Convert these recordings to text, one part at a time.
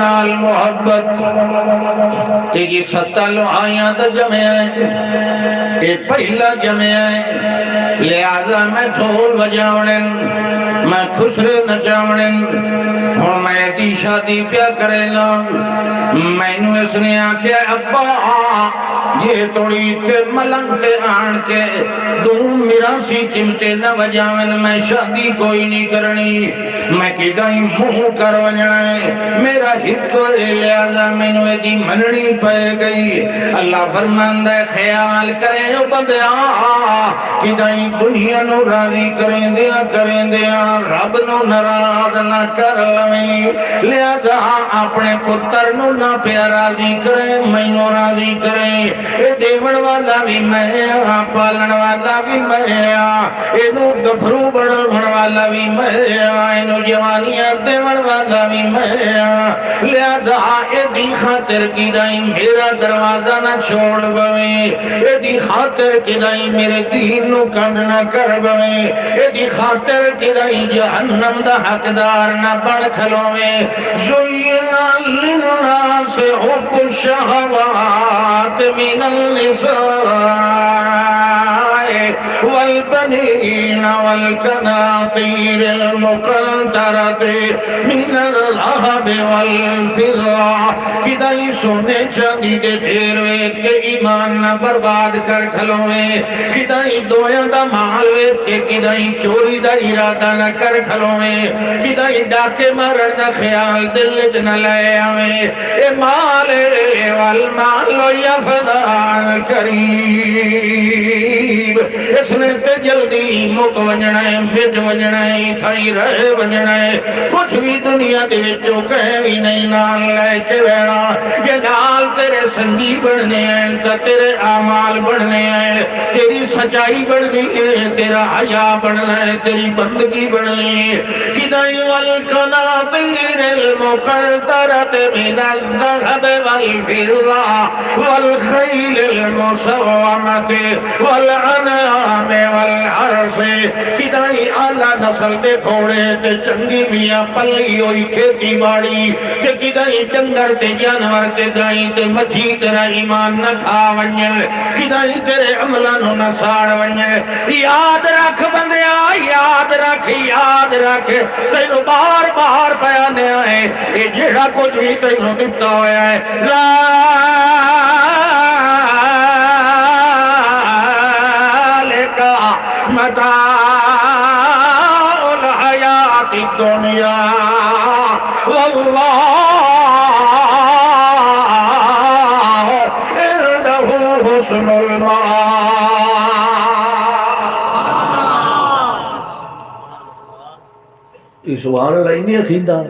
نال محبت تیری ستل آیاں دا جمعہ ہے اے پہلا جمعہ ہے لہذا میں ڈھول بجاوڑن میں خسرے نچاوڑن ہوں میں دی شادی پیا کرے نا میں نو اس نے آکھیا ابا یہ توڑی تے ملنگ تے آن کے دوں میرا سی چمٹے نہ وجاون میں شادی کوئی نہیں کرنی میں کہ گئی منہ کر وجنائے میرا ہک لہذا میں نو دی مننی پہ گئی اللہ فرماندہ خیال کریں جو بندیاں کہ گئی دنیا نو راضی کریں دیا رب نو ناراض نہ کر لویں لہذا اپنے پتر نو نہ پیا راضی کریں میں نو راضی کریں اے دیون والا بھی میں پالن والا بھی میں اے نو گبھرو بڑھن والا بھی میں اے نو جوانیاں دیون والا بھی میں لہذا اے دی خاطر کی دائی میرا دروازہ نہ چھوڑ بویں اے دی خاطر کی دائی میرے دین نو کم نہ کر بویں اے دی خاطر کی دائی جہنم دا حقدار نہ بڑھ کھلویں زوینا للناس حب الشہوات من النساء والبنین والقناطیر المقنطرة من الذهب والفضة کدائی سونے چاندی دے ڈھیروے کے ایمان نہ برباد کر کھلویں کدائی دویاں دا مال ویت کے کدائی چوری دا ارادہ نہ کر کھلویں کدائی ڈاکے مرد دا خیال دل جنہ لے آویں اے مال والمال یفدان قریب اس نے تے جلدی مک ونجنائے بٹ ونجنائے تھائی رہے ونجنائے کچھ بھی دنیا دے چوکے بھی نہیں نال لے کے بیڑا یہ نال تیرے سنگی بڑھنے ہیں تا تیرے آمال بڑھنے ہیں تیری سچائی بڑھنی ہے تیرا حیا بڑھنا ہے تیری بندگی بڑھنی ہے کدائی والقناطیر المقنطرة من الذهب والفضة والخيل المسومة والأنعام والحرث کدائی اعلیٰ نسل دے گھوڑے تے چنگی میاں پلی ہوئی کھیتی باڑی تے کدائی ڈنگر تے جانور تے گائی تے مچھی تیرا ایمان نہ کھا ونجل کدائی تیرے عملانو نہ ساڑ ونجل یاد رکھ بندیا یاد رکھ تینو بار بار پیانے آئے یہ جیڑا کچھ بھی تینو دکھتا ہویا ہے ذالکا متاع الحیات الدنیا واللہ عنده حسن المآب سبحان اللہ انہی اکھیندہ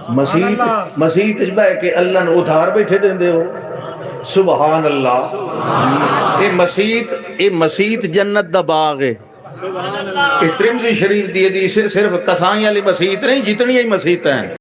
مسیح تجبہ ہے کہ اللہ نے اتھار بیٹھے دیں دے ہو سبحان اللہ اے مسیح جنت دا باغ ہے اے ترمذی شریف دی حدیث صرف کسائیں علی مسیح نہیں جتنی ہی مسیح ہیں